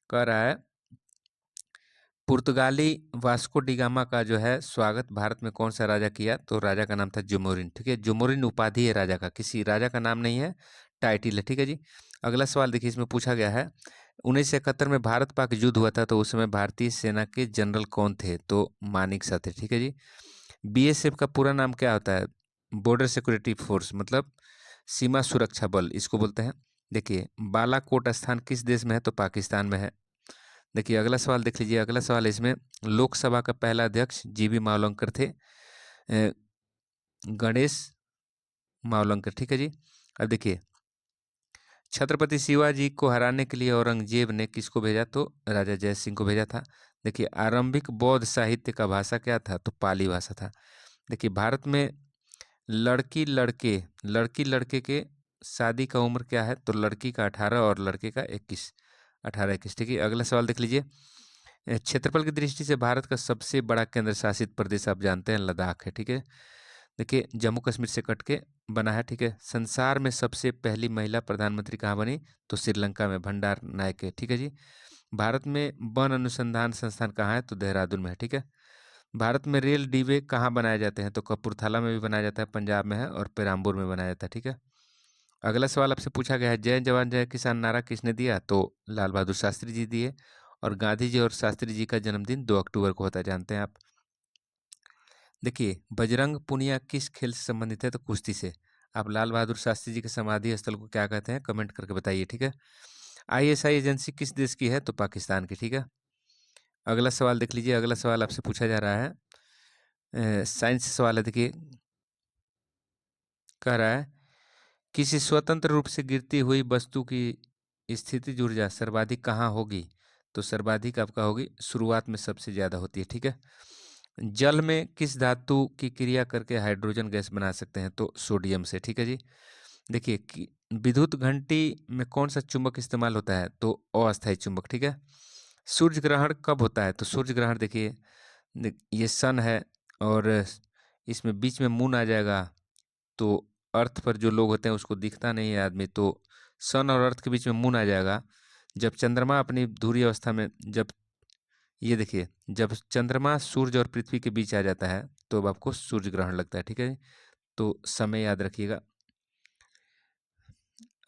कह रहा है पुर्तगाली वास्को डिगामा का जो है स्वागत भारत में कौन सा राजा किया? तो राजा का नाम था जुमोरिन। ठीक है, जुमोरिन उपाधि है राजा का, किसी राजा का नाम नहीं है, टाइटिल है। ठीक है जी। अगला सवाल देखिए, इसमें पूछा गया है 1971 में भारत पाक युद्ध हुआ था, तो उस समय भारतीय सेना के जनरल कौन थे? तो मानेकशॉ थे। ठीक है जी। बीएसएफ का पूरा नाम क्या होता है? बॉर्डर सिक्योरिटी फोर्स, मतलब सीमा सुरक्षा बल इसको बोलते हैं। देखिए, बालाकोट स्थान किस देश में है? तो पाकिस्तान में है। देखिए अगला सवाल देख लीजिए। अगला सवाल है इसमें, लोकसभा का पहला अध्यक्ष जीबी मावलंकर थे, गणेश मावलंकर। ठीक है जी। अब देखिए, छत्रपति शिवाजी को हराने के लिए औरंगजेब ने किसको भेजा? तो राजा जय सिंह को भेजा था। देखिए, आरंभिक बौद्ध साहित्य का भाषा क्या था? तो पाली भाषा था। देखिए, भारत में लड़की लड़के के शादी का उम्र क्या है? तो लड़की का 18 और लड़के का 21, 18-21। ठीक है, अगला सवाल देख लीजिए। क्षेत्रफल की दृष्टि से भारत का सबसे बड़ा केंद्र शासित प्रदेश आप जानते हैं, लद्दाख है। ठीक है। देखिए, जम्मू कश्मीर से कट के बना है। ठीक है। संसार में सबसे पहली महिला प्रधानमंत्री कहाँ बनी? तो श्रीलंका में, भंडार नायक है। ठीक है जी। भारत में वन अनुसंधान संस्थान कहाँ है? तो देहरादून में है। ठीक है। भारत में रेल डिब्बे कहाँ बनाए जाते हैं? तो कपूरथला में भी बनाया जाता है, पंजाब में है, और पेराम्बूर में बनाया जाता है। ठीक है। अगला सवाल आपसे पूछा गया है, जय जवान जय किसान नारा किसने दिया? तो लाल बहादुर शास्त्री जी दिए। और गांधी जी और शास्त्री जी का जन्मदिन 2 अक्टूबर को होता है, जानते हैं आप। देखिए, बजरंग पुनिया किस खेल से संबंधित है? तो कुश्ती से। आप लाल बहादुर शास्त्री जी के समाधि स्थल को क्या कहते हैं? कमेंट करके बताइए। ठीक है। आईएसआई एजेंसी किस देश की है? तो पाकिस्तान की। ठीक है। अगला सवाल देख लीजिए। अगला सवाल आपसे पूछा जा रहा है, साइंस सवाल है। देखिए, कह रहा है किसी स्वतंत्र रूप से गिरती हुई वस्तु की स्थितिज ऊर्जा सर्वाधिक कहाँ होगी? तो सर्वाधिक आपका होगी शुरुआत में, सबसे ज्यादा होती है। ठीक है। जल में किस धातु की क्रिया करके हाइड्रोजन गैस बना सकते हैं? तो सोडियम से। ठीक है जी। देखिए विद्युत घंटी में कौन सा चुंबक इस्तेमाल होता है? तो अस्थायी चुंबक। ठीक है। सूर्य ग्रहण कब होता है? तो सूर्य ग्रहण देखिए, ये सन है, और इसमें बीच में मून आ जाएगा, तो अर्थ पर जो लोग होते हैं उसको दिखता नहीं है आदमी, तो सन और अर्थ के बीच में मून आ जाएगा। जब चंद्रमा अपनी ध्रुवीय अवस्था में, जब ये देखिए, जब चंद्रमा सूर्य और पृथ्वी के बीच आ जाता है तो अब आपको सूर्य ग्रहण लगता है। ठीक है। तो समय याद रखिएगा।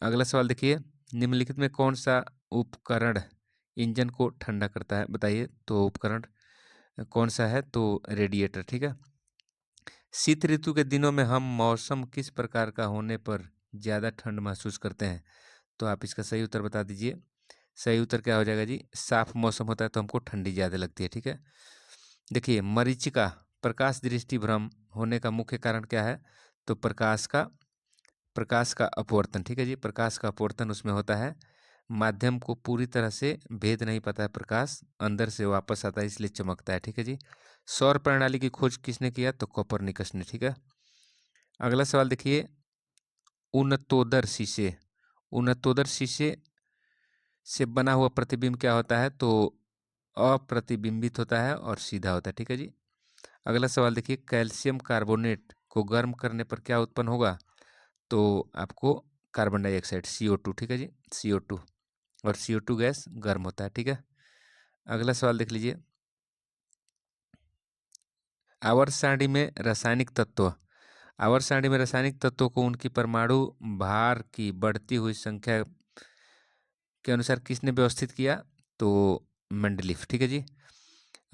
अगला सवाल देखिए, निम्नलिखित में कौन सा उपकरण इंजन को ठंडा करता है? बताइए। तो उपकरण कौन सा है? तो रेडिएटर। ठीक है। शीत ऋतु के दिनों में हम मौसम किस प्रकार का होने पर ज्यादा ठंड महसूस करते हैं? तो आप इसका सही उत्तर बता दीजिए। सही उत्तर क्या हो जाएगा जी? साफ मौसम होता है तो हमको ठंडी ज्यादा लगती है। ठीक है। देखिए, मरीचिका प्रकाश दृष्टि भ्रम होने का मुख्य कारण क्या है? तो प्रकाश का अपवर्तन। ठीक है जी। प्रकाश का अपवर्तन उसमें होता है, माध्यम को पूरी तरह से भेद नहीं पाता है, प्रकाश अंदर से वापस आता है, इसलिए चमकता है। ठीक है जी। सौर प्रणाली की खोज किसने किया? तो कोपरनिकस ने। ठीक है। अगला सवाल देखिए, उनतोदर शीशे, उनतोदर शीशे से बना हुआ प्रतिबिंब क्या होता है? तो अप्रतिबिंबित होता है और सीधा होता है। ठीक है जी। अगला सवाल देखिए, कैल्शियम कार्बोनेट को गर्म करने पर क्या उत्पन्न होगा? तो आपको कार्बन डाइऑक्साइड, CO2। ठीक है जी। CO2, और CO2 गैस गर्म होता है। ठीक है। अगला सवाल देख लीजिए, आवर्त सारणी में रासायनिक तत्व, आवर्त सारणी में रासायनिक तत्वों को उनकी परमाणु भार की बढ़ती हुई संख्या के अनुसार किसने व्यवस्थित किया? तो मेंडलीफ। ठीक है जी।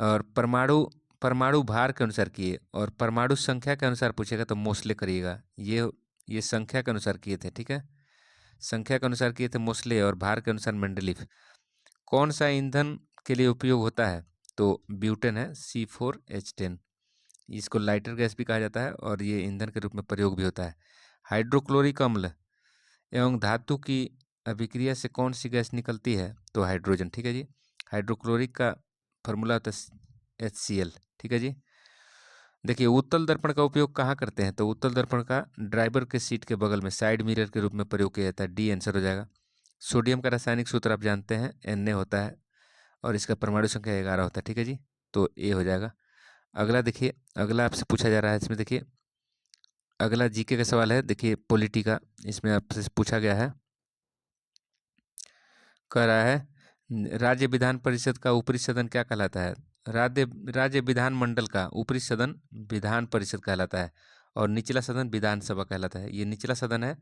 और परमाणु परमाणु भार के अनुसार किए, और परमाणु संख्या के अनुसार पूछेगा तो मोस्ले करिएगा। ये संख्या के अनुसार किए थे। ठीक है। संख्या के अनुसार किए थे मोस्ले, और भार के अनुसार मेंडलीफ। कौन सा ईंधन के लिए उपयोग होता है? तो ब्यूटेन है, C4H10। इसको लाइटर गैस भी कहा जाता है, और ये ईंधन के रूप में प्रयोग भी होता है। हाइड्रोक्लोरिक अम्ल एवं धातु की अभिक्रिया से कौन सी गैस निकलती है? तो हाइड्रोजन। ठीक है जी। हाइड्रोक्लोरिक का फॉर्मूला होता है HCl। ठीक है जी। देखिए, उत्तल दर्पण का उपयोग कहाँ करते हैं? तो उत्तल दर्पण का ड्राइवर के सीट के बगल में साइड मिरर के रूप में प्रयोग किया जाता है। डी आंसर हो जाएगा। सोडियम का रासायनिक सूत्र आप जानते हैं, Na होता है, और इसका परमाणु संख्या 11 होता है। ठीक है जी। तो ए हो जाएगा। अगला देखिए, अगला आपसे पूछा जा रहा है इसमें, देखिए अगला जीके का सवाल है। देखिए, पॉलिटी का, इसमें आपसे पूछा गया है, कह रहा है राज्य विधान परिषद का ऊपरी सदन क्या कहलाता है? राज्य विधान मंडल का ऊपरी सदन विधान परिषद कहलाता है और निचला सदन विधानसभा कहलाता है। ये निचला सदन है,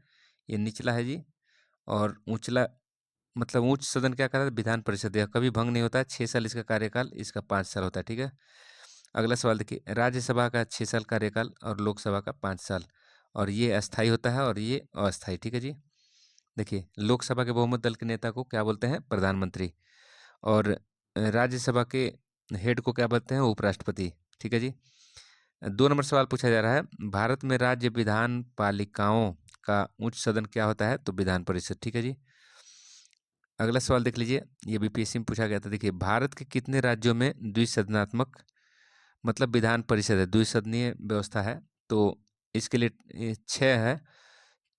ये निचला है जी। और ऊंचला मतलब उच्च सदन क्या कहलाता है? विधान परिषद। यह कभी भंग नहीं होता है। 6 साल इसका कार्यकाल, इसका 5 साल होता है। ठीक है। अगला सवाल देखिए, राज्यसभा का 6 साल कार्यकाल और लोकसभा का 5 साल, और ये अस्थाई होता है और ये अस्थाई। ठीक है जी। देखिए, लोकसभा के बहुमत दल के नेता को क्या बोलते हैं? प्रधानमंत्री। और राज्यसभा के हेड को क्या बोलते हैं? उपराष्ट्रपति। ठीक है जी। 2 नंबर सवाल पूछा जा रहा है, भारत में राज्य विधान पालिकाओं का उच्च सदन क्या होता है? तो विधान परिषद। ठीक है जी। अगला सवाल देख लीजिए, ये बीपीएससी में पूछा गया था। देखिए, भारत के कितने राज्यों में द्विसदनात्मक मतलब विधान परिषद है, द्विसदनीय व्यवस्था है? तो इसके लिए 6 है,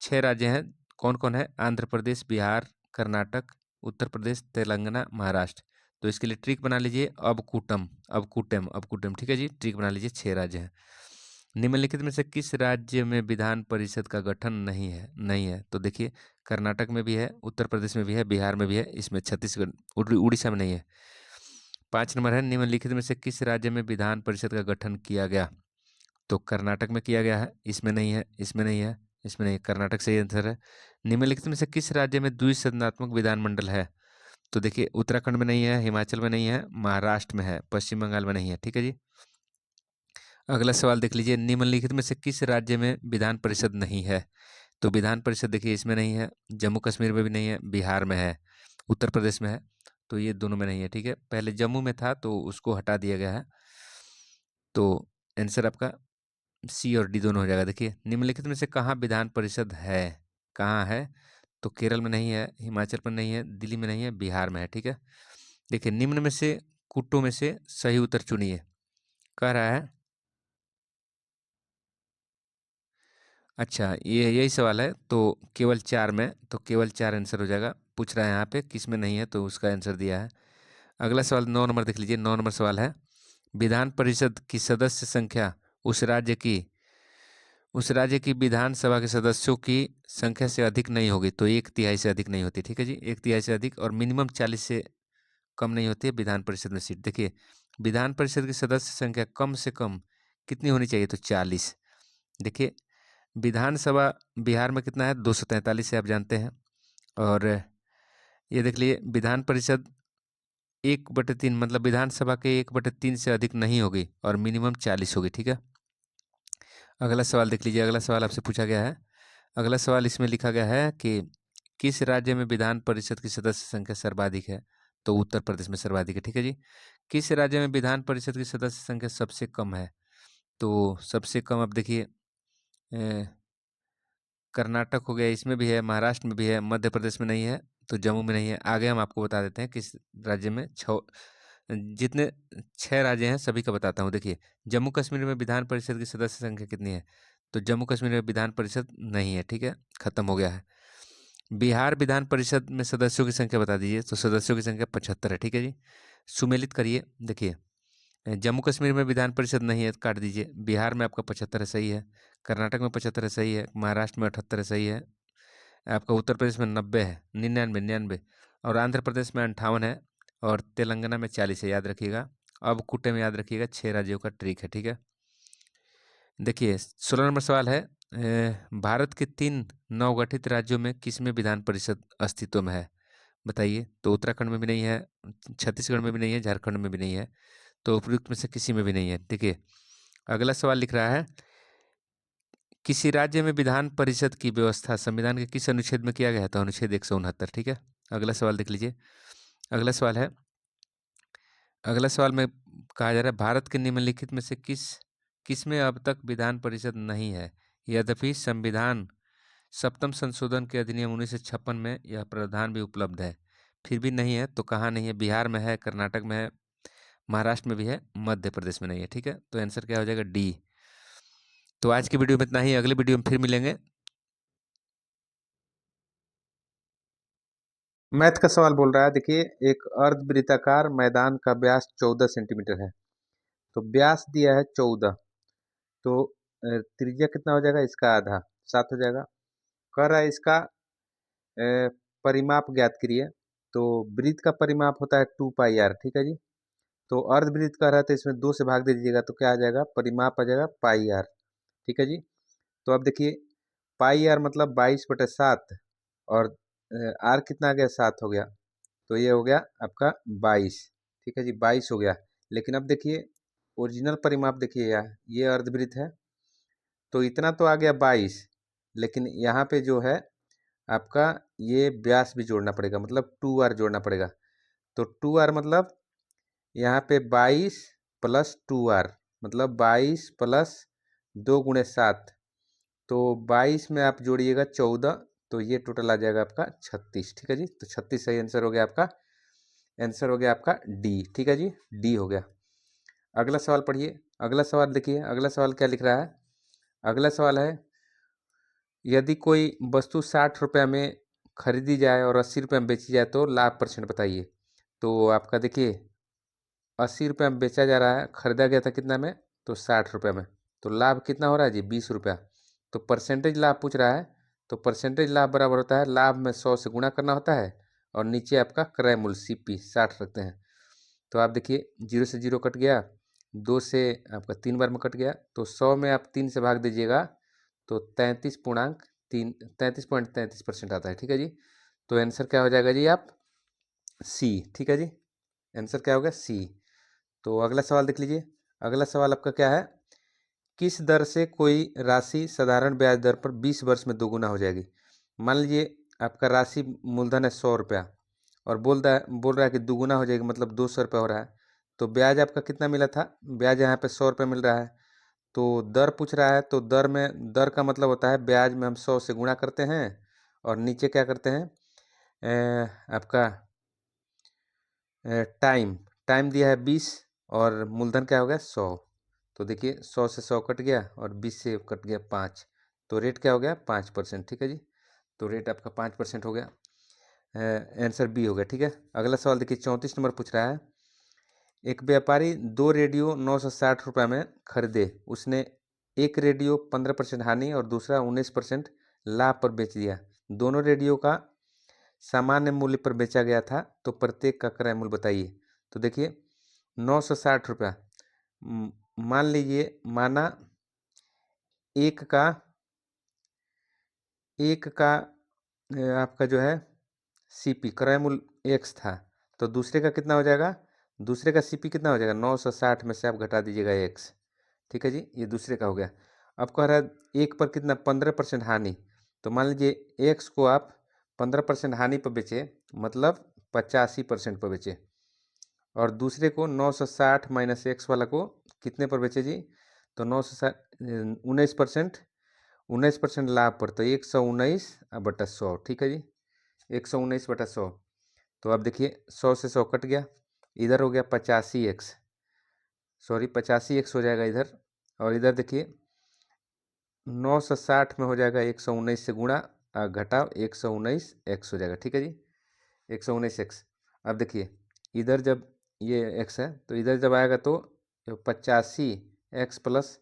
6 राज्य हैं। कौन कौन है? आंध्र प्रदेश, बिहार, कर्नाटक, उत्तर प्रदेश, तेलंगाना, महाराष्ट्र। तो इसके लिए ट्रिक बना लीजिए, अब कूटम। ठीक है जी, ट्रिक बना लीजिए। 6 राज्य हैं। निम्नलिखित में से किस राज्य में विधान परिषद का गठन नहीं है? तो देखिए, कर्नाटक में भी है, उत्तर प्रदेश में भी है, बिहार में भी है, इसमें छत्तीसगढ़ उड़ीसा में नहीं है। 5 नंबर है, निम्नलिखित में से किस राज्य में विधान परिषद का गठन किया गया? तो कर्नाटक में किया गया है, इसमें नहीं है, इसमें नहीं है, इसमें नहीं है। कर्नाटक सही आंसर है। निम्नलिखित में से किस राज्य में द्विसदनात्मक विधानमंडल है? तो देखिए, उत्तराखंड में नहीं है, हिमाचल में नहीं है, महाराष्ट्र में है, पश्चिम बंगाल में नहीं है। ठीक है जी। अगला सवाल देख लीजिए, निम्नलिखित में से किस राज्य में विधान परिषद नहीं है? तो विधान परिषद देखिए, इसमें नहीं है, जम्मू कश्मीर में भी नहीं है, बिहार में है, उत्तर प्रदेश में है। तो ये दोनों में नहीं है। ठीक है, पहले जम्मू में था तो उसको हटा दिया गया है। तो आंसर आपका सी और डी दोनों हो जाएगा। देखिए, निम्नलिखित में से कहाँ विधान परिषद है? कहाँ है? तो केरल में नहीं है, हिमाचल में नहीं है, दिल्ली में नहीं है, बिहार में है। ठीक है। देखिए, निम्न में से कुट्टों में से सही उत्तर चुनिए, कह रहा है। अच्छा, ये यही सवाल है। तो केवल 4 में, तो केवल 4 आंसर हो जाएगा। पूछ रहा है यहाँ पे किस में नहीं है, तो उसका आंसर दिया है। अगला सवाल 9 नंबर देख लीजिए। 9 नंबर सवाल है, विधान परिषद की सदस्य संख्या उस राज्य की विधानसभा के सदस्यों की संख्या से अधिक नहीं होगी। तो 1/3 से अधिक नहीं होती। ठीक है जी, 1/3 से अधिक, और मिनिमम 40 से कम नहीं होती है विधान परिषद में सीट। देखिए, विधान परिषद की सदस्य संख्या कम से कम कितनी होनी चाहिए? तो 40। देखिए, विधानसभा बिहार में कितना है? 243 है, आप जानते हैं। और ये देख लिए, विधान परिषद 1/3 मतलब विधानसभा के 1/3 से अधिक नहीं होगी और मिनिमम 40 होगी। ठीक है। अगला सवाल देख लीजिए। अगला सवाल आपसे पूछा गया है। अगला सवाल इसमें लिखा गया है कि किस राज्य में विधान परिषद की सदस्य संख्या सर्वाधिक है? तो उत्तर प्रदेश में सर्वाधिक है। ठीक है जी। किस राज्य में विधान परिषद की सदस्य संख्या सबसे कम है? तो सबसे कम, अब देखिए, कर्नाटक हो गया, इसमें भी है, महाराष्ट्र में भी है, मध्य प्रदेश में नहीं है, तो जम्मू में नहीं है। आगे हम आपको बता देते हैं किस राज्य में। जितने 6 राज्य हैं सभी का बताता हूँ। देखिए, जम्मू कश्मीर में विधान परिषद की सदस्य संख्या कितनी है? तो जम्मू कश्मीर में विधान परिषद नहीं है। ठीक है, खत्म हो गया है। बिहार विधान परिषद में सदस्यों की संख्या बता दीजिए। तो सदस्यों की संख्या 75 है। ठीक है जी, सुमेलित करिए। देखिए, जम्मू कश्मीर में विधान परिषद नहीं है, काट दीजिए। बिहार में आपका 75 है, सही है। कर्नाटक में 75 है, सही है। महाराष्ट्र में 78 है, सही है। आपका उत्तर प्रदेश में 90 है, 99, और आंध्र प्रदेश में 58 है, और तेलंगाना में 40 है, याद रखिएगा। अब कुट्टे में याद रखिएगा, 6 राज्यों का ट्रिक है। ठीक है। देखिए, 16 नंबर सवाल है, भारत के 3 नवगठित राज्यों में किसमें विधान परिषद अस्तित्व में है? बताइए। तो उत्तराखंड में भी नहीं है, छत्तीसगढ़ में भी नहीं है, झारखंड में भी नहीं है, तो उपयुक्त में से किसी में भी नहीं है। देखिए, अगला सवाल लिख रहा है, किसी राज्य में विधान परिषद की व्यवस्था संविधान के किस अनुच्छेद में किया गया है? तो अनुच्छेद 169। ठीक है। अगला सवाल देख लीजिए। अगला सवाल है, अगला सवाल में कहा जा रहा है, भारत के निम्नलिखित में से किस में अब तक विधान परिषद नहीं है? यद्यपि संविधान 7म संशोधन के अधिनियम 1956 में यह प्रावधान भी उपलब्ध है, फिर भी नहीं है। तो कहाँ नहीं है? बिहार में है, कर्नाटक में है, महाराष्ट्र में भी है, मध्य प्रदेश में नहीं है। ठीक है, तो आंसर क्या हो जाएगा? डी। तो आज की वीडियो में इतना ही, अगली वीडियो में फिर मिलेंगे। मैथ का सवाल बोल रहा है। देखिए, एक अर्धवृत्ताकार मैदान का व्यास 14 सेंटीमीटर है। तो व्यास दिया है 14, तो त्रिज्या कितना हो जाएगा? इसका आधा, 7 हो जाएगा। कह रहा है इसका परिमाप ज्ञात करिए। तो वृत्त का परिमाप होता है 2πr, ठीक है जी। तो अर्धवृत्त का रहा तो इसमें 2 से भाग दे दीजिएगा तो क्या आ जाएगा, परिमाप आ जाएगा πr, ठीक है जी। तो अब देखिए πr मतलब 22/7 और r कितना आ गया, 7 हो गया, तो ये हो गया आपका 22, ठीक है जी, 22 हो गया। लेकिन अब देखिए ओरिजिनल परिमाप देखिए यार, ये अर्धवृत्त है तो इतना तो आ गया 22, लेकिन यहाँ पे जो है आपका ये व्यास भी जोड़ना पड़ेगा, मतलब 2r जोड़ना पड़ेगा। तो 2r मतलब यहाँ पे 22 प्लस 2r, मतलब 22 प्लस 2 × 7, तो 22 में आप जोड़िएगा 14, तो ये टोटल आ जाएगा आपका 36, ठीक है जी। तो 36 सही आंसर हो गया आपका, आंसर हो गया आपका डी, ठीक है जी, डी हो गया। अगला सवाल पढ़िए, अगला सवाल देखिए, अगला सवाल क्या लिख रहा है। अगला सवाल है, यदि कोई वस्तु 60 रुपये में खरीदी जाए और 80 रुपये में बेची जाए तो लाभ % बताइए। तो आपका देखिए 80 रुपये में बेचा जा रहा है, खरीदा गया था कितना में, तो 60 रुपये में, तो लाभ कितना हो रहा है जी, 20 रुपया। तो परसेंटेज लाभ पूछ रहा है, तो परसेंटेज लाभ बराबर होता है, लाभ में 100 से गुणा करना होता है और नीचे आपका क्रय मूल्य CP 60 रखते हैं। तो आप देखिए 0 से 0 कट गया, 2 से आपका 3 बार में कट गया, तो 100 में आप 3 से भाग दीजिएगा तो 33.33% आता है, ठीक है जी। तो आंसर क्या हो जाएगा जी, आप सी, ठीक है जी, आंसर क्या होगा, सी। तो अगला सवाल देख लीजिए, अगला सवाल आपका क्या है, किस दर से कोई राशि साधारण ब्याज दर पर 20 वर्ष में दोगुना हो जाएगी। मान लीजिए आपका राशि मूलधन है 100 रुपया और बोल रहा है कि दोगुना हो जाएगी, मतलब 200 रुपया हो रहा है। तो ब्याज आपका कितना मिला था, ब्याज यहाँ पे 100 रुपये मिल रहा है, तो दर पूछ रहा है, तो दर में, दर का मतलब होता है ब्याज में हम 100 से गुणा करते हैं और नीचे क्या करते हैं, आपका टाइम, टाइम दिया है 20 और मूलधन क्या हो गया 100। तो देखिए 100 से 100 कट गया और 20 से कट गया 5, तो रेट क्या हो गया 5%, ठीक है जी। तो रेट आपका 5% हो गया, आंसर बी हो गया, ठीक है। अगला सवाल देखिए 34 नंबर पूछ रहा है, एक व्यापारी 2 रेडियो 960 रुपये में खरीदे, उसने एक रेडियो 15% हानि और दूसरा 19% लाभ पर बेच दिया। दोनों रेडियो का सामान्य मूल्य पर बेचा गया था, तो प्रत्येक का क्रय मूल्य बताइए। तो देखिए 960 रुपया, मान लीजिए, माना एक का आपका जो है CP क्रय मूल्य x था, तो दूसरे का कितना हो जाएगा, दूसरे का CP कितना हो जाएगा, 960 में से आप घटा दीजिएगा x, ठीक है जी, ये दूसरे का हो गया। अब कह रहा है एक पर कितना 15% हानि, तो मान लीजिए x को आप 15% हानि पर बेचे, मतलब 85% पर बेचे, और दूसरे को 960 माइनस x वाला को कितने पर बेचे जी, तो 960 19% लाभ पर, तो 119/100, ठीक है जी, 119/100। तो अब देखिए 100 से 100 कट गया, इधर हो गया 85x, सॉरी 85x हो जाएगा इधर, और इधर देखिए 960 में हो जाएगा 119 से गुणा घटाव 119x हो जाएगा, ठीक है जी, 119x। अब देखिए इधर जब ये x है तो इधर जब आएगा तो 85x प्लस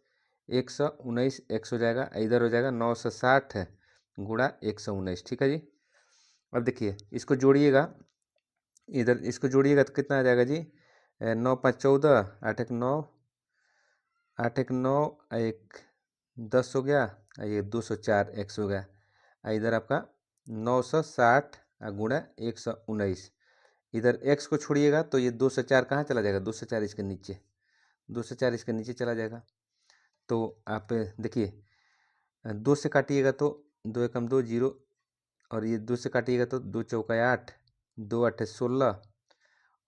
119x हो जाएगा, इधर हो जाएगा 960 गुणा 119, ठीक है जी। अब देखिए इसको जोड़िएगा, इधर इसको जोड़िएगा तो कितना आ जाएगा जी, 9 5 14, 8 1 9, 8 1 9, 1 10 हो गया, ये 204x हो गया, इधर आपका 960 गुणा 119, इधर x को छोड़िएगा तो ये 204 कहाँ चला जाएगा, 204 इसके नीचे, 204 इसके नीचे चला जाएगा। तो आप देखिए 2 से काटिएगा तो 2 एकम 2 0, और ये 2 से काटिएगा तो 2 चौका 8, 2 8 16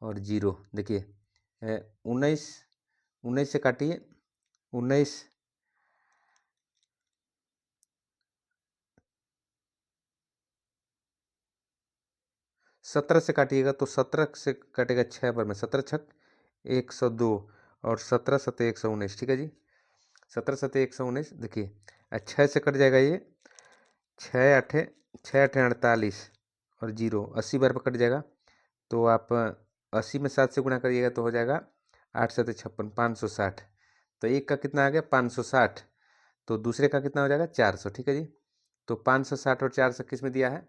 और 0, देखिए 19, 19 से काटिए, 19 17 से काटिएगा तो 17 से कटेगा 6 बार में, 17 छक 102 और 17 सतह 119, ठीक है जी, 17 सतह 119। देखिए 6 से कट जाएगा ये, 6 8 48 और 0 80 बार पर कट जाएगा, तो आप 80 में 7 से गुणा करिएगा तो हो जाएगा 8 7 56 560, तो एक का कितना आ गया 560, तो दूसरे का कितना हो जाएगा 400, ठीक है जी। तो 560 और 400 किस में दिया है,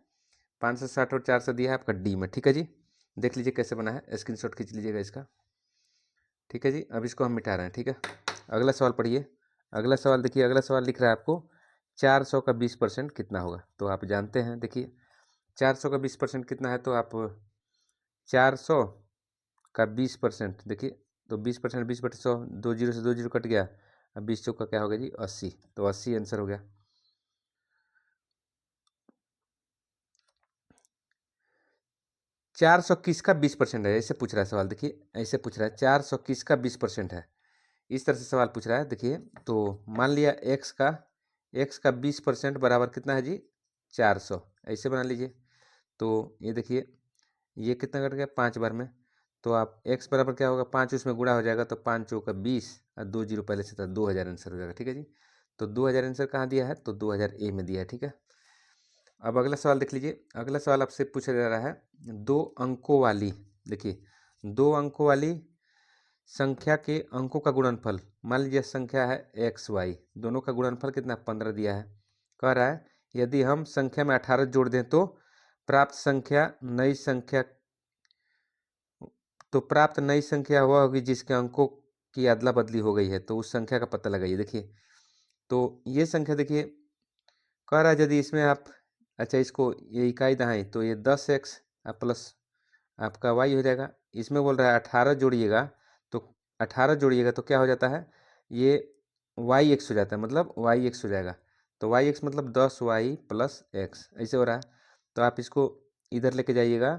560 और 400 दिया है आपका डी में, ठीक है जी। देख लीजिए कैसे बना है, स्क्रीनशॉट खींच लीजिएगा इसका। ठीक है जी, अब इसको हम मिटा रहे हैं। ठीक है, अगला सवाल पढ़िए। अगला सवाल देखिए, अगला सवाल लिख रहा है आपको 400 का 20% कितना होगा। तो आप जानते हैं, देखिए 400 का 20% कितना है, तो आप 400 का 20% देखिए, तो 20% 20/100, 2 जीरो से 2 जीरो कट गया, अब 20 चौका क्या हो गया जी 80, तो 80 आंसर हो गया। 400 किसका 20% है, ऐसे पूछ रहा है सवाल। देखिए ऐसे पूछ रहा है 400 किसका 20% है, इस तरह से सवाल पूछ रहा है। देखिए तो मान लिया x का 20% बराबर कितना है जी 400, ऐसे बना लीजिए। तो ये देखिए ये कितना कट गया 5 बार में, तो आप x बराबर क्या होगा 5 उसमें गुणा हो जाएगा, तो 5 चौका 20 और 2 जीरो पहले से था, 2000 आंसर हो जाएगा। ठीक है जी, तो 2000 आंसर कहाँ दिया है, तो 2000 ए में दिया है। ठीक है, अब अगला सवाल देख लीजिए। अगला सवाल आपसे पूछा जा रहा है 2 अंकों वाली, देखिए 2 अंकों वाली संख्या के अंकों का गुणनफल, मान लीजिए संख्या है एक्स वाई, दोनों का गुणनफल कितना 15 दिया है। कह रहा है यदि हम संख्या में 18 जोड़ दें तो प्राप्त संख्या नई संख्या, तो प्राप्त नई संख्या वह होगी जिसके अंकों की अदला बदली हो गई है, तो उस संख्या का पता लगाइए। देखिए तो ये संख्या देखिए कह रहा है यदि इसमें आप, अच्छा इसको ये इकाई दहाई, तो ये 10x प्लस आपका y हो जाएगा। इसमें बोल रहा है 18 जोड़िएगा, तो 18 जोड़िएगा तो क्या हो जाता है, ये yx हो जाता है, मतलब yx हो जाएगा। तो yx मतलब 10y प्लस x, ऐसे हो रहा है। तो आप इसको इधर लेके जाइएगा,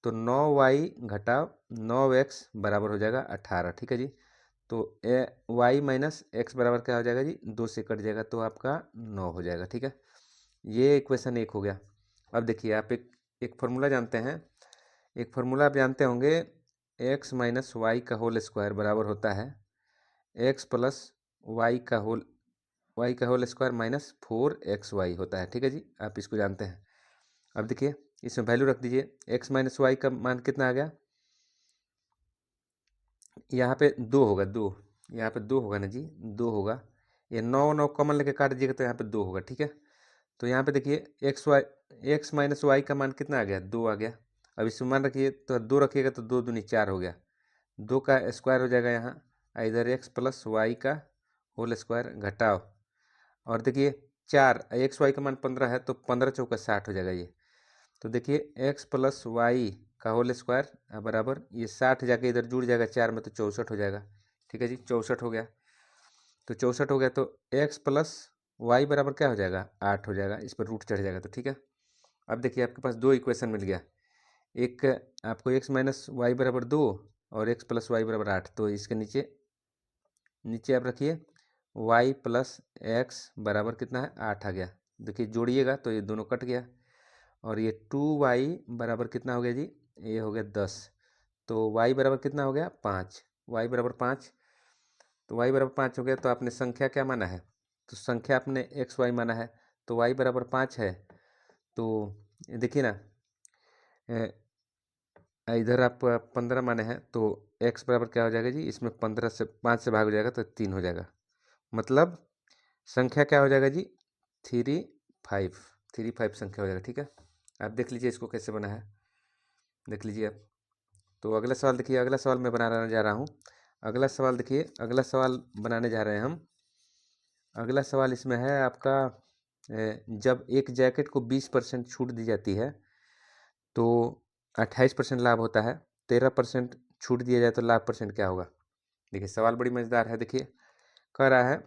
तो 9y घटाव 9x बराबर हो जाएगा 18। ठीक है जी, तो y माइनस एक्स बराबर क्या हो जाएगा जी 2 से कट जाएगा, तो आपका 9 हो जाएगा। ठीक है, ये इक्वेशन 1 हो गया। अब देखिए आप एक फार्मूला जानते हैं, एक फार्मूला आप जानते होंगे, x माइनस वाई का होल स्क्वायर बराबर होता है x प्लस वाई का होल स्क्वायर माइनस 4xy होता है। ठीक है जी, आप इसको जानते हैं। अब देखिए इसमें वैल्यू रख दीजिए, x माइनस वाई का मान कितना आ गया, यहाँ पे 2 होगा, 2 यहाँ पे 2 होगा ना जी, 2 होगा। ये 9 9 कॉमन लेके काट दीजिएगा तो यहाँ पे 2 होगा। ठीक है, तो यहाँ पे देखिए एक्स माइनस वाई का मान कितना आ गया 2 आ गया। अब इसमें मान रखिए तो 2 रखिएगा तो 2 दूनी 4 हो गया, 2 का स्क्वायर हो जाएगा यहाँ, इधर एक्स प्लस वाई का होल स्क्वायर घटाओ, और देखिए 4 एक्स वाई का मान 15 है, तो 15 चौका 60 हो जाएगा ये। तो देखिए एक्स प्लस वाई का होल स्क्वायर बराबर ये 60 जाके इधर जुड़ जाएगा 4 में, तो 64 हो जाएगा। ठीक है जी, 64 हो गया। तो 64 हो गया, तो एक्स प्लस वाई बराबर क्या हो जाएगा 8 हो जाएगा, इस पर रूट चढ़ जाएगा। तो ठीक है, अब देखिए आपके पास 2 इक्वेशन मिल गया, एक आपको एक्स माइनस वाई बराबर 2 और एक्स प्लस वाई बराबर 8, तो इसके नीचे नीचे आप रखिए वाई प्लस एक्स बराबर कितना है 8 आ गया। देखिए जोड़िएगा तो ये दोनों कट गया, और ये 2y बराबर कितना हो गया जी, ये हो गया 10। तो y बराबर कितना हो गया 5, y बराबर 5, तो y बराबर 5 हो गया। तो आपने संख्या क्या माना है, तो संख्या आपने एक्स वाई माना है, तो y बराबर 5 है। तो देखिए ना इधर आप 15 माने हैं, तो x बराबर क्या हो जाएगा जी, इसमें 15 से 5 से भाग हो जाएगा तो 3 हो जाएगा, मतलब संख्या क्या हो जाएगा जी 35 संख्या हो जाएगा। ठीक है, आप देख लीजिए इसको कैसे बना है, देख लीजिए आप। तो अगला सवाल देखिए, अगला सवाल मैं बनाने जा रहा हूँ। अगला सवाल देखिए, अगला सवाल बनाने जा रहे हैं हम। अगला सवाल इसमें है आपका जब एक जैकेट को 20% छूट दी जाती है तो 28% लाभ होता है, 13% छूट दिया जाए तो लाभ परसेंट क्या होगा। देखिए सवाल बड़ी मज़ेदार है। देखिए कह रहा है,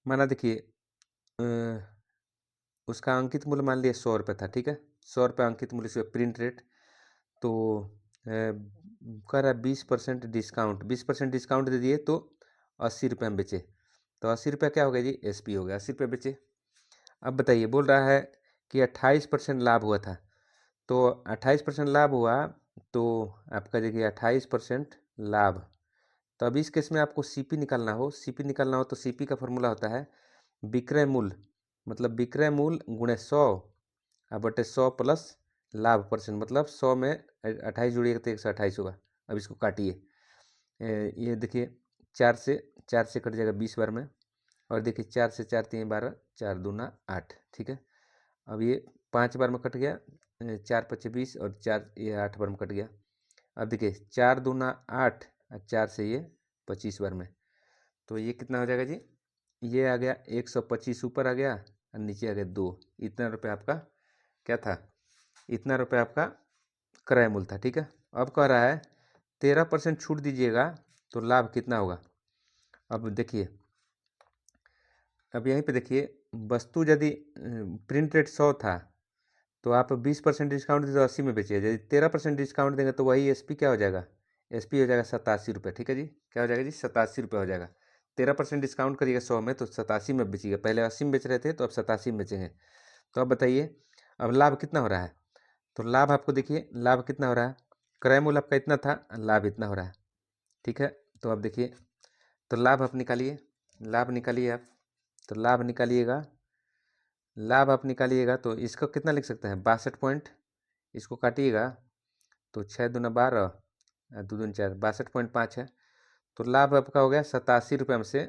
माना देखिए उसका अंकित मूल्य मान लिया 100 रुपये था। ठीक है, 100 रुपये अंकित मूल्य से प्रिंट रेट, तो कह रहा है 20% डिस्काउंट दे दिए तो 80 रुपये में बेचे, तो 80 रुपये क्या हो गया जी एसपी हो गया, 80 रुपये बेचे। अब बताइए बोल रहा है कि 28% लाभ हुआ था, तो 28% लाभ हुआ, तो आपका देखिए 28% लाभ, तो अभी इस केस में आपको सीपी निकालना हो तो सीपी का फॉर्मूला होता है विक्रय मूल्य, मतलब विक्रय मूल्य गुणे 100 बटे 100 प्लस लाभ परसेंट, मतलब 100 में 28 जोड़िएगा तो 128 होगा। अब इसको काटिए, ये देखिए 4 से कट जाएगा 20 बार में, और देखिए 4 से 4 3 12, 4 दूना 8। ठीक है, अब ये 5 बार में कट गया, 4 पचे 20 और 4 ये 8 बार में कट गया। अब देखिए 4 दूना 8 और 4 से ये 25 बार में, तो ये कितना हो जाएगा जी, ये आ गया 125 ऊपर आ गया और नीचे आ गया 2। इतना रुपये आपका क्या था, इतना रुपये आपका क्रय मूल्य था। ठीक है, अब कह रहा है 13% छूट दीजिएगा तो लाभ कितना होगा। अब देखिए, अब यहीं पे देखिए, वस्तु यदि प्रिंट रेट 100 था तो आप 20% डिस्काउंट दें तो 80 में बेचिएगा। यदि 13% डिस्काउंट देंगे तो वही एसपी क्या हो जाएगा, एसपी हो जाएगा 87 रुपये। ठीक है जी, क्या हो जाएगा जी, 87 रुपये हो जाएगा। 13% डिस्काउंट करिएगा 100 में तो 87 में बेचिएगा। पहले 80 में बेच रहे थे तो अब 87 में बेचेंगे। तो अब बताइए अब लाभ कितना हो रहा है। तो लाभ आपको देखिए, लाभ कितना हो रहा है, क्रय मूल्य आपका इतना था, लाभ इतना हो रहा है। ठीक है, तो अब देखिए, तो लाभ आप निकालिए, लाभ निकालिए आप, तो लाभ निकालिएगा, लाभ आप निकालिएगा तो इसको कितना लिख सकते हैं, 62 पॉइंट, इसको काटिएगा तो 6 दूना 12 और 2 दूनी 4, 62.5 है। तो लाभ आपका हो गया 87 रुपये में से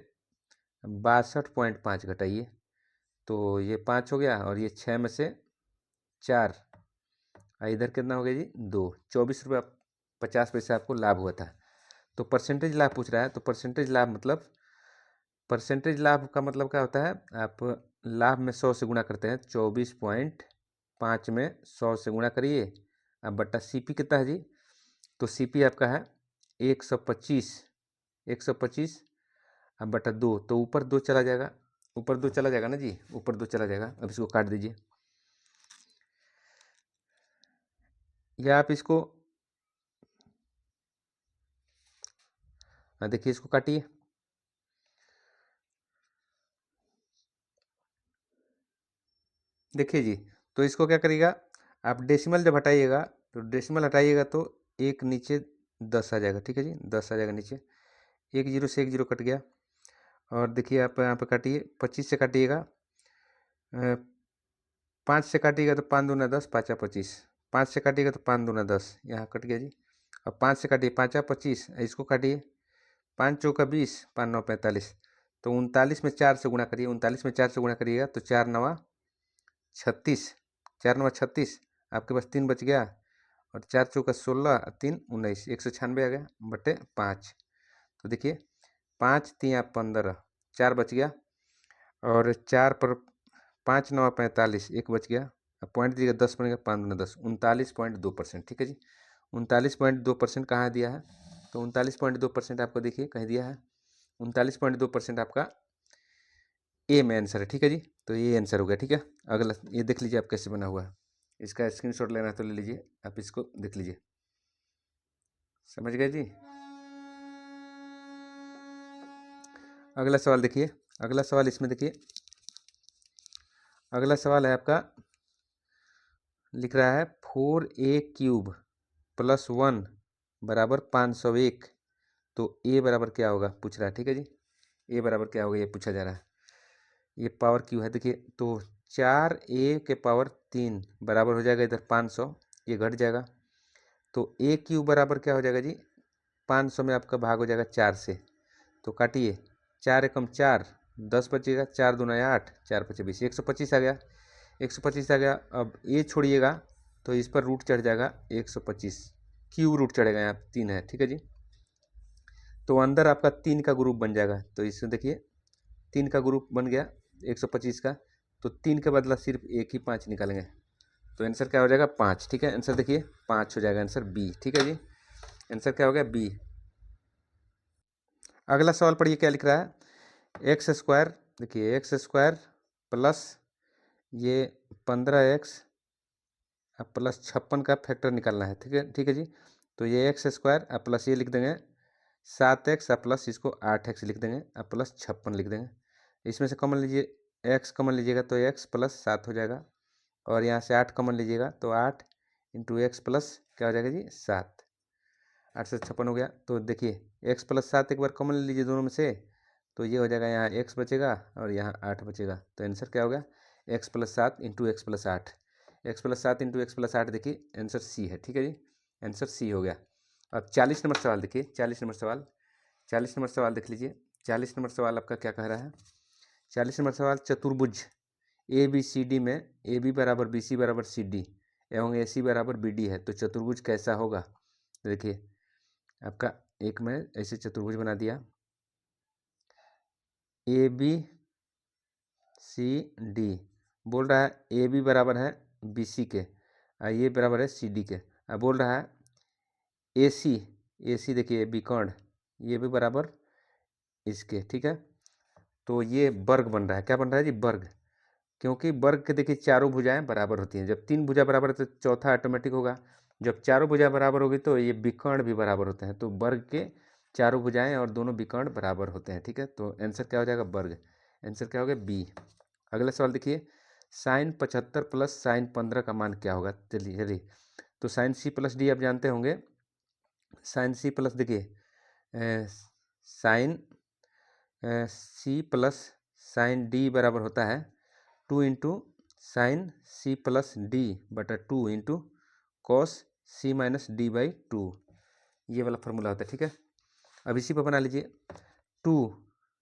62.5 घटाइए तो ये 5 हो गया और ये 6 में से 4 और इधर कितना हो गया जी 2, 24 रुपये 50 पैसे आपको लाभ हुआ था। तो परसेंटेज लाभ पूछ रहा है, तो परसेंटेज लाभ मतलब, परसेंटेज लाभ का मतलब क्या होता है, आप लाभ में 100 से गुणा करते हैं, 24.5 में 100 से गुणा करिए। अब बट्टा सीपी कितना है जी, तो सीपी आपका है 125, 125 अब बटा 2, तो ऊपर 2 चला जाएगा, ऊपर 2 चला जाएगा ना जी, ऊपर 2 चला जाएगा। अब इसको काट दीजिए, या आप इसको देखिए, इसको काटिए, देखिए जी। तो इसको क्या करिएगा, आप डेसिमल जब हटाइएगा तो डेसिमल हटाइएगा तो एक नीचे 10 आ जाएगा। ठीक है जी, 10 आ जाएगा नीचे, एक जीरो से एक जीरो कट गया। और देखिए आप यहाँ पे काटिए, 25 से काटिएगा, 5 से काटिएगा तो 5 दूना 10, 5 25, 5 से काटिएगा तो 5 दूना 10, यहाँ कट गया जी। अब 5 से काटिए, 5 25, इसको काटिए, 5 चौका 20, 5 9 45, तो 39 में 4 से गुणा करिए, 39 में 4 से गुणा करिएगा तो 4 नवा 36, 4 नवा 36, आपके पास 3 बच गया और 4 चौका 16, 3 19, 196 आ गया बटे 5। तो देखिए 5 3 15, 4 बच गया और 4 पर 5 9 45, एक बच गया। अब पॉइंट दीजिएगा 10 बनेगा, 5 दूना 10, 39.2%। ठीक है जी, 39.2% कहाँ दिया है, तो 39.2% आपको देखिए कहीं दिया है, 39.2% आपका ए में आंसर है। ठीक है जी, तो ये आंसर हो गया। ठीक है, अगला ये देख लीजिए आप कैसे बना हुआ है, इसका स्क्रीनशॉट लेना है तो ले लीजिए, आप इसको देख लीजिए। समझ गए जी। अगला सवाल देखिए, अगला सवाल इसमें देखिए, अगला सवाल है आपका, लिख रहा है 4a³ प्लस 1 बराबर 501, तो ए बराबर क्या होगा पूछ रहा है। ठीक है जी, ए बराबर क्या होगा ये पूछा जा रहा है, ये पावर क्यू है। देखिए तो 4a³ बराबर हो जाएगा इधर 500, ये घट जाएगा तो a³ बराबर क्या हो जाएगा जी, 500 में आपका भाग हो जाएगा 4 से, तो काटिए, 4 एकम 4, 10 बचेगा, 4 दूना 8, 4 पचे 20, 125 आ गया, 125 आ गया। अब ए छोड़िएगा तो इस पर रूट चढ़ जाएगा 125, क्यू रूट चढ़ेगा, यहाँ 3 है। ठीक है जी, तो अंदर आपका 3 का ग्रुप बन जाएगा, तो इसमें देखिए 3 का ग्रुप बन गया 125 का, तो 3 के बदला सिर्फ एक ही 5 निकालेंगे, तो आंसर क्या हो जाएगा 5। ठीक है, आंसर देखिए 5 हो जाएगा, आंसर बी। ठीक है जी, आंसर क्या हो गया बी। अगला सवाल पढ़िए क्या लिख रहा है, एक्स स्क्वायर, देखिए एक्स स्क्वायर प्लस ये 15x प्लस 56 का फैक्टर निकालना है। ठीक है, ठीक है जी, तो ये एक्स स्क्वायर प्लस ये लिख देंगे 7x प्लस इसको 8x लिख देंगे प्लस 56 लिख देंगे। इसमें से कॉमन लीजिए, x कॉमन लीजिएगा तो x प्लस 7 हो जाएगा और यहाँ से 8 कॉमन लीजिएगा तो 8 इंटू एक्स प्लस क्या हो जाएगा जी 7, 8 से 56 हो गया। तो देखिए x प्लस 7 एक बार कॉमन ले लीजिए दोनों में से, तो ये हो जाएगा, यहाँ x बचेगा और यहाँ 8 बचेगा, तो आंसर क्या होगा x plus 7 into x plus 8, x plus 7 into x plus 8, देखिए आंसर सी है। ठीक है जी, आंसर सी हो गया। अब 40 नंबर सवाल देखिए, 40 नंबर सवाल, 40 नंबर सवाल देख लीजिए, 40 नंबर सवाल आपका क्या कह रहा है, 40 नंबर सवाल, चतुर्भुज ए बी सी डी में ए बी बराबर बी सी बराबर सी डी एवं AC बराबर BD है तो चतुर्भुज कैसा होगा। देखिए आपका एक मैं ऐसे चतुर्भुज बना दिया, ABCD बोल रहा है AB बराबर है BC के और ये बराबर है CD के। अब बोल रहा है AC देखिए विकर्ण ये भी बराबर इसके, ठीक है। तो ये वर्ग बन रहा है, क्या बन रहा है जी, वर्ग। क्योंकि वर्ग के देखिए चारों भुजाएं बराबर होती हैं, जब तीन भुजा बराबर है तो चौथा ऑटोमेटिक होगा, जब चारों भुजा बराबर होगी तो ये विकर्ण भी बराबर होते हैं। तो वर्ग के चारों भुजाएं और दोनों विकर्ण बराबर होते हैं, ठीक है। तो आंसर क्या हो जाएगा, वर्ग। आंसर क्या हो गया, बी। अगला सवाल देखिए, साइन 75 प्लस साइन 15 का मान क्या होगा। चलिए चलिए, तो साइन सी प्लस डी आप जानते होंगे। साइन सी प्लस देखिए sine C plus sine D बराबर होता है 2 into sine C plus D बटा 2 into cos C minus D by 2। ये वाला फॉर्मूला होता है, ठीक है। अब इसी पर बना लीजिए 2,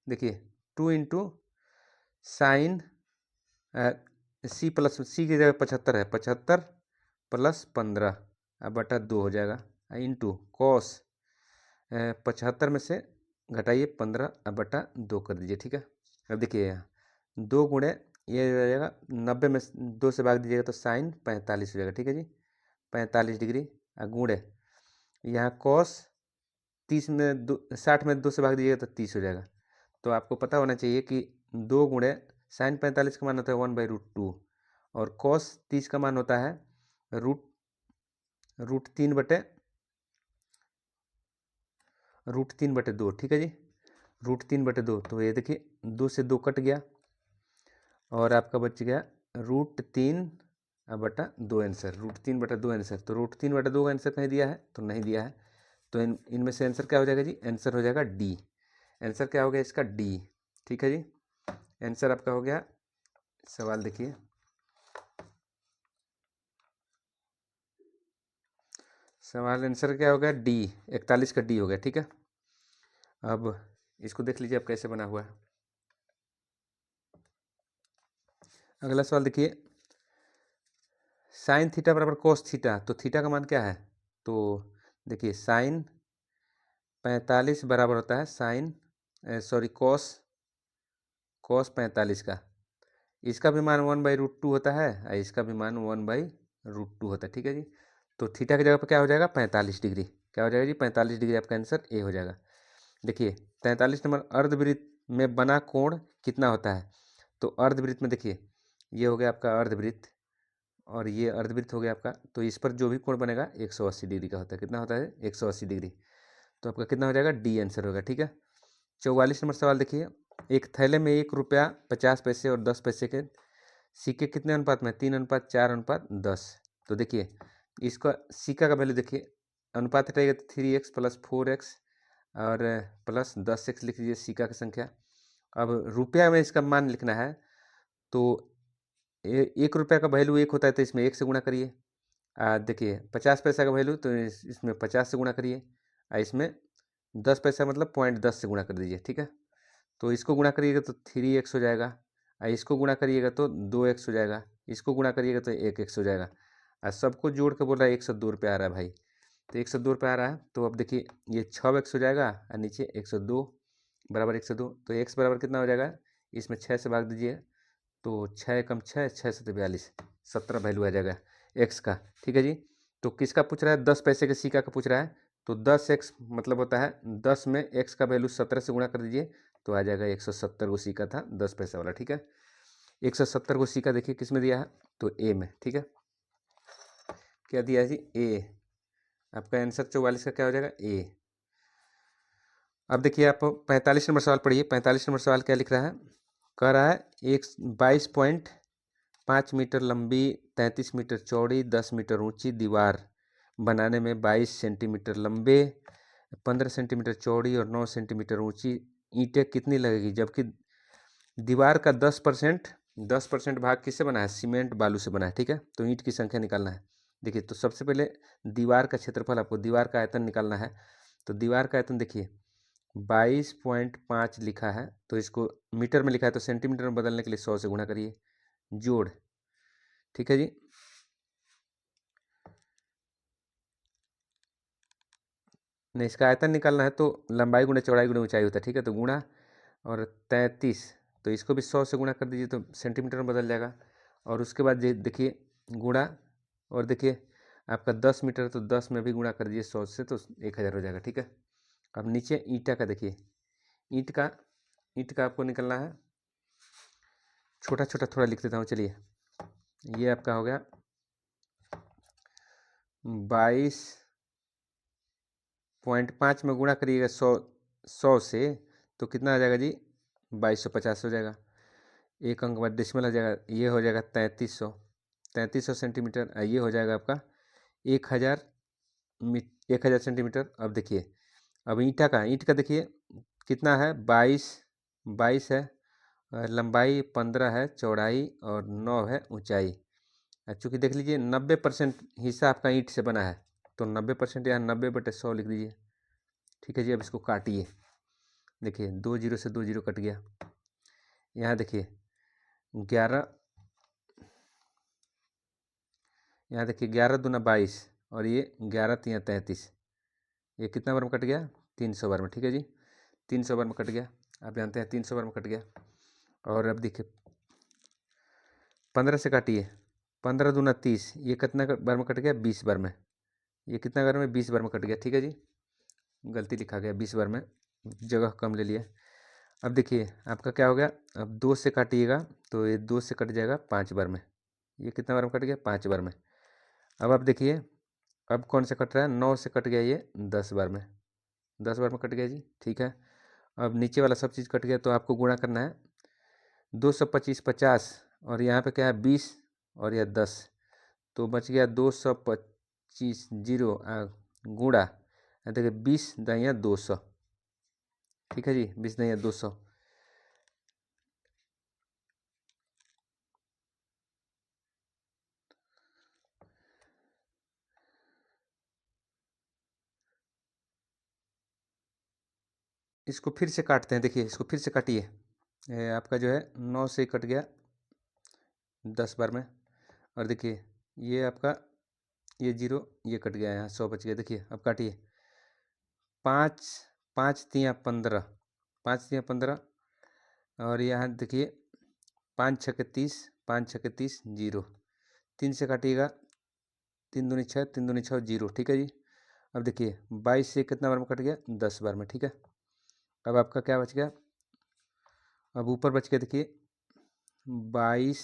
देखिए 2 इंटू साइन सी प्लस सी की जगह 75 है, 75 प्लस 15 अब बटा 2 हो जाएगा, इंटू कॉस 75 में से घटाइए 15 अब बटा 2 कर दीजिए, ठीक है। अब देखिए यहाँ 2 गुणे ये हो जाएगा 90 में 2 से भाग दीजिएगा तो साइन 45 हो जाएगा, ठीक है जी, 45 डिग्री। गुणे यहाँ कॉस 30 में 60 में 2 से भाग दीजिएगा तो 30 हो जाएगा। तो आपको पता होना चाहिए कि 2 गुणे साइन 45 का मान होता है 1/√2 और कॉस 30 का मान होता है रूट 3/2, ठीक है जी, √3/2। तो ये देखिए 2 से 2 कट गया और आपका बच गया √3/2 आंसर, √3/2 आंसर। तो √3/2 का आंसर कहीं दिया है तो नहीं दिया है, तो इनमें से आंसर क्या हो जाएगा जी, आंसर हो जाएगा डी। आंसर क्या हो गया इसका, डी, ठीक है जी। आंसर आपका हो गया। सवाल देखिए, सवाल आंसर क्या हो गया, डी, 41 का डी हो गया, ठीक है। अब इसको देख लीजिए अब कैसे बना हुआ है। अगला सवाल देखिए, साइन थीटा बराबर कोस थीटा, तो थीटा का मान क्या है। तो देखिए साइन 45 बराबर होता है साइन कोस 45 का, इसका भी मान 1/√2 होता है और इसका भी मान 1/√2 होता है, ठीक है जी। तो थीटा की जगह पर क्या हो जाएगा, 45 डिग्री, क्या हो जाएगा जी, 45 डिग्री। आपका आंसर ए हो जाएगा। देखिए 43 नंबर, अर्धवृत्त में बना कोण कितना होता है। तो अर्धवृत्त में देखिए ये हो गया आपका अर्धवृत्त और ये अर्धवृत्त हो गया आपका, तो इस पर जो भी कोण बनेगा 180 डिग्री का होता है। कितना होता है, 180 डिग्री। तो आपका कितना हो जाएगा, डी आंसर होगा, ठीक है। 44 नंबर सवाल देखिए, एक थैले में 1 रुपया 50 पैसे और 10 पैसे के सिक्के कितने अनुपात में, 3:4:10। तो देखिए इसका सिक्का का वैल्यू देखिए, अनुपात हटाइएगा तो 3x प्लस 4x और प्लस 10x लिख लीजिए सिक्का की संख्या। अब रुपया में इसका मान लिखना है तो 1 रुपया का वैल्यू 1 होता है तो इसमें 1 से गुणा करिए। देखिए 50 पैसा का वैल्यू तो इसमें 50 से गुणा करिए, इसमें 10 पैसा मतलब 0.10 से गुणा कर दीजिए, ठीक है। तो इसको गुणा करिएगा तो 3x हो जाएगा, इसको गुणा करिएगा तो 2x हो जाएगा, इसको गुणा करिएगा तो 1x हो जाएगा, और सबको जोड़ के बोल रहा है 102 रुपये आ रहा है भाई। तो 102 रुपये आ रहा है, तो अब देखिए ये 6x हो जाएगा और नीचे 102 बराबर 102। तो x बराबर कितना हो जाएगा, इसमें 6 से भाग दीजिए तो 6 कम 6 6 से 42 17 वैल्यू आ जाएगा x का, ठीक है जी। तो किसका पूछ रहा है, 10 पैसे के सिक्का का पूछ रहा है, तो 10x मतलब होता है 10 में x का वैल्यू 17 से गुणा कर दीजिए तो आ जाएगा 170 को सिक्का था 10 पैसा वाला, ठीक है। 170 को सिक्का देखिए किस में दिया है, तो ए में, ठीक है। क्या दिया है जी, ए। आपका आंसर 44 का क्या हो जाएगा, ए। अब देखिए आप 45 नंबर सवाल पढ़िए। 45 नंबर सवाल क्या लिख रहा है, कह रहा है 22.5 मीटर लंबी 33 मीटर चौड़ी 10 मीटर ऊंची दीवार बनाने में 22 सेंटीमीटर लंबे 15 सेंटीमीटर चौड़ी और 9 सेंटीमीटर ऊंची ईंटें कितनी लगेगी, जबकि दीवार का 10% भाग किससे बना है, सीमेंट बालू से बना है, ठीक है। तो ईंट की संख्या निकालना है। देखिए तो सबसे पहले दीवार का क्षेत्रफल, आपको दीवार का आयतन निकालना है। तो दीवार का आयतन देखिए 22.5 लिखा है, तो इसको मीटर में लिखा है तो सेंटीमीटर में बदलने के लिए 100 से गुणा करिए, जोड़, ठीक है जी। नहीं, इसका आयतन निकालना है तो लंबाई गुणा चौड़ाई गुणा ऊंचाई होता है, ठीक है। तो गुणा और 33, तो इसको भी 100 से गुणा कर दीजिए तो सेंटीमीटर में बदल जाएगा। और उसके बाद ये देखिए गुणा, और देखिए आपका 10 मीटर, तो 10 में भी गुणा कर दीजिए 100 से, तो 1000 हो जाएगा, ठीक है। अब नीचे ईंटा का देखिए, ईंट का आपको निकलना है, छोटा छोटा थोड़ा लिख देता हूँ, चलिए। ये आपका हो गया 22.5 में गुणा करिएगा 100 से, तो कितना आ जाएगा जी, 2250 हो जाएगा। एक अंक बाद डेसिमल आ जाएगा, ये हो जाएगा 3300 सेंटीमीटर। ये हो जाएगा आपका 1000 सेंटीमीटर। अब देखिए, अब ईंट का देखिए कितना है, 22 है, लंबाई 15 है, चौड़ाई और 9 है ऊंचाई। चूँकि देख लीजिए 90% हिस्सा आपका ईंट से बना है, तो 90% यहाँ 90/100 लिख दीजिए, ठीक है जी। अब इसको काटिए, देखिए 2 जीरो से 2 जीरो कट गया। यहाँ देखिए 11, यहाँ देखिए 11 दूना 22, और ये 11 तिया 33, ये कितना बार में कट गया, 300 बार में, ठीक है जी। 300 बार में कट गया, आप जानते हैं 300 बार में कट गया। और अब देखिए 15 से काटिए, 15 दूना 30, ये कितना बार में कट गया, 20 बार में। ये कितना बार में, 20 बार में कट गया, ठीक है जी। गलती लिखा गया, 20 बार में, जगह कम ले लिए। अब देखिए आपका क्या हो गया, अब 2 से काटिएगा तो ये 2 से कट जाएगा 5 बार में। ये कितना बार में कट गया, 5 बार में। अब आप देखिए अब कौन से कट रहा है, 9 से कट गया ये 10 बार में, 10 बार में कट गया जी, ठीक है। अब नीचे वाला सब चीज़ कट गया, तो आपको गुणा करना है 225 50, और यहाँ पे क्या है 20 और यह 10, तो बच गया 225 जीरो गुणा, देखिए 20 दाइया 200, ठीक है जी, 20 दाइया 200। इसको फिर से काटते हैं, देखिए इसको फिर से काटिए। आपका जो है 9 से कट गया 10 बार में, और देखिए ये आपका ये जीरो ये कट गया, यहाँ 100 बच गया। देखिए अब काटिए, 5 5 तिया 15, 5 तिया 15, और यहाँ देखिए 5 छक्के 30, 5 छक्के 30 जीरो, 3 से काटिएगा, 3 दूनी 6, 3 दूनी 6 जीरो, ठीक है जी। अब देखिए 22 से कितना बार में कट गया, 10 बार में, ठीक है। अब आपका क्या बच गया, अब ऊपर बच गया देखिए 22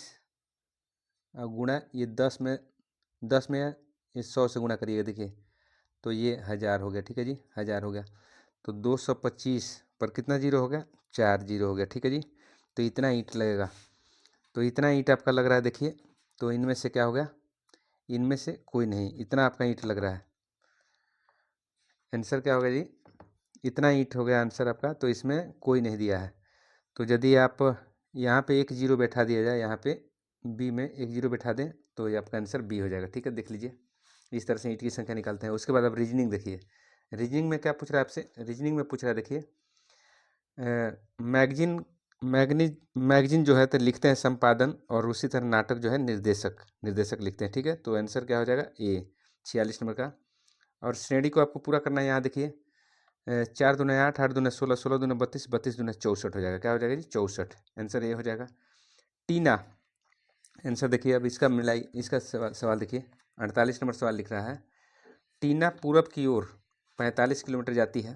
गुणा ये 10 में ये 100 से गुणा करिएगा, देखिए तो ये 1000 हो गया, ठीक है जी, 1000 हो गया। तो 225 पर कितना जीरो हो गया, 4 जीरो हो गया, ठीक है जी। तो इतना ईंट लगेगा, तो इतना ईंट आपका लग रहा है, देखिए तो इनमें से क्या हो गया, इनमें से कोई नहीं, इतना आपका ईंट लग रहा है। आंसर क्या होगा जी, इतना ईंट हो गया आंसर आपका, तो इसमें कोई नहीं दिया है। तो यदि आप यहाँ पे एक जीरो बैठा दिया जाए, यहाँ पे बी में एक जीरो बैठा दें, तो ये आपका आंसर बी हो जाएगा, ठीक है। देख लीजिए इस तरह से ईंट की संख्या निकालते हैं। उसके बाद अब रीजनिंग देखिए, रीजनिंग में क्या पूछ रहा है आपसे, रीजनिंग में पूछ रहा है देखिए मैगजीन मैगजीन जो है तो लिखते हैं संपादन, और उसी तरह नाटक जो है निर्देशक लिखते हैं, ठीक है। तो आंसर क्या हो जाएगा, ए 46 नंबर का। और श्रेणी को आपको पूरा करना है, यहाँ देखिए 4 दूना 8, 8 दूना 16, 16 दूना 32, 32 दूना 64 हो जाएगा, क्या हो जाएगा जी, 64। आंसर ये हो जाएगा। टीना, आंसर देखिए अब इसका मिलाई, इसका सवाल देखिए 48 नंबर सवाल लिख रहा है, टीना पूरब की ओर 45 किलोमीटर जाती है।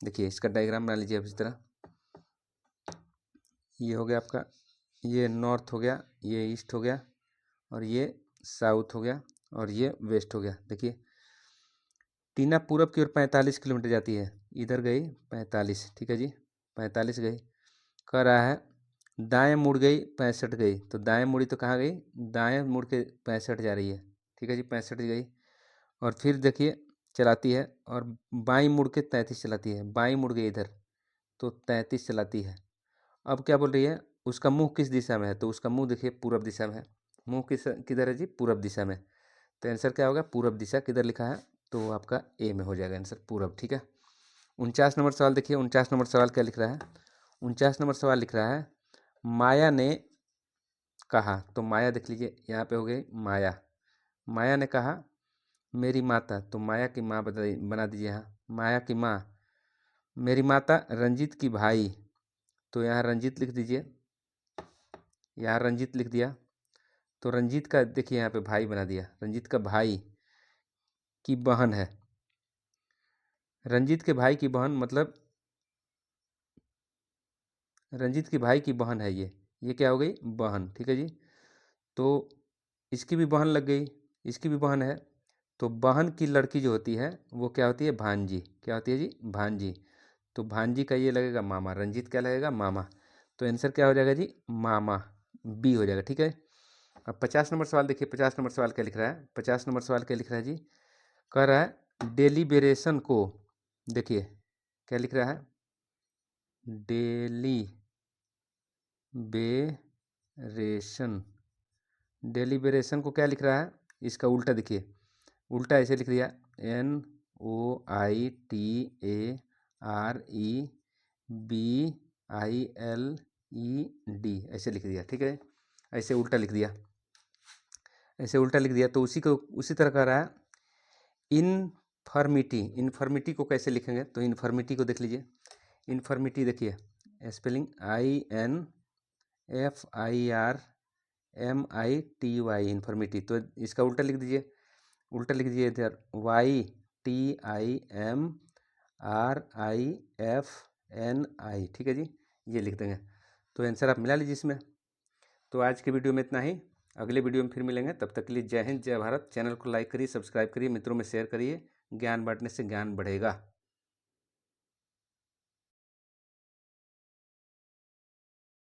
देखिए इसका डायग्राम बना लीजिए अब इस तरह, ये हो गया आपका, ये नॉर्थ हो गया, ये ईस्ट हो गया, और ये साउथ हो गया, और ये वेस्ट हो गया। देखिए टीना पूरब की ओर 45 किलोमीटर जाती है, इधर गई 45, ठीक है जी, 45 गई। कह रहा है दाएं मुड़ गई 65 गई, तो दाएं मुड़ी तो कहाँ गई, दाएं मुड़ के 65 जा रही है, ठीक है जी, 65 गई। और फिर देखिए चलाती है, और बाईं मुड़ के 33 चलाती है, बाईं मुड़ गई इधर तो 33 चलाती है। अब क्या बोल रही है, उसका मुंह किस दिशा में है, तो उसका मुंह देखिए पूरब दिशा में है। मुंह किधर है जी, पूरब दिशा में। तो आंसर क्या होगा, पूरब दिशा किधर लिखा है, तो आपका ए में हो जाएगा आंसर, पूरब, ठीक है। 49 नंबर सवाल देखिए, 49 नंबर सवाल क्या लिख रहा है, 49 नंबर सवाल लिख रहा है माया ने कहा, तो माया देख लीजिए यहाँ पे हो गई माया, माया ने कहा मेरी माता, तो माया की माँ बना दीजिए यहाँ, माया की माँ, मेरी माता रंजीत की भाई, तो यहाँ रंजीत लिख दीजिए, यहाँ रंजीत लिख दिया। तो रंजीत का देखिए यहाँ पे भाई बना दिया, रंजीत का भाई की बहन है, रंजीत के भाई की बहन मतलब रंजीत की भाई की बहन है ये क्या हो गई, बहन, ठीक है जी। तो इसकी भी बहन लग गई, इसकी भी बहन है, तो बहन की लड़की जो होती है वो क्या होती है, भांजी, क्या होती है जी, भांजी। तो भांजी का ये लगेगा मामा, रंजीत क्या लगेगा, मामा। तो आंसर क्या हो जाएगा जी, मामा, बी हो जाएगा, ठीक है। अब 50 नंबर सवाल देखिए, 50 नंबर सवाल क्या लिख रहा है, 50 नंबर सवाल क्या लिख रहा है जी, कह रहा है डेलीबरेशन को, देखिए क्या लिख रहा है, डेलीबरेशन, डेलीबरेशन को क्या लिख रहा है, इसका उल्टा देखिए, उल्टा ऐसे लिख दिया, NOITAREBILED, ऐसे लिख दिया, ठीक है, ऐसे उल्टा लिख दिया, ऐसे उल्टा लिख दिया। तो उसी तरह कर रहा है इनफर्मिटी, इनफर्मिटी को कैसे लिखेंगे, तो इनफर्मिटी को देख लीजिए, इनफर्मिटी देखिए स्पेलिंग INFIRMITY, इन्फर्मिटी। तो इसका उल्टा लिख दीजिए, उल्टा लिख दीजिए इधर YTIMRIFNI, ठीक है जी, ये लिख देंगे। तो आंसर आप मिला लीजिए इसमें। तो आज के वीडियो में इतना ही, अगले वीडियो में फिर मिलेंगे, तब तक के लिए जय हिंद जय भारत। चैनल को लाइक करिए, सब्सक्राइब करिए, मित्रों में शेयर करिए, ज्ञान बांटने से ज्ञान बढ़ेगा।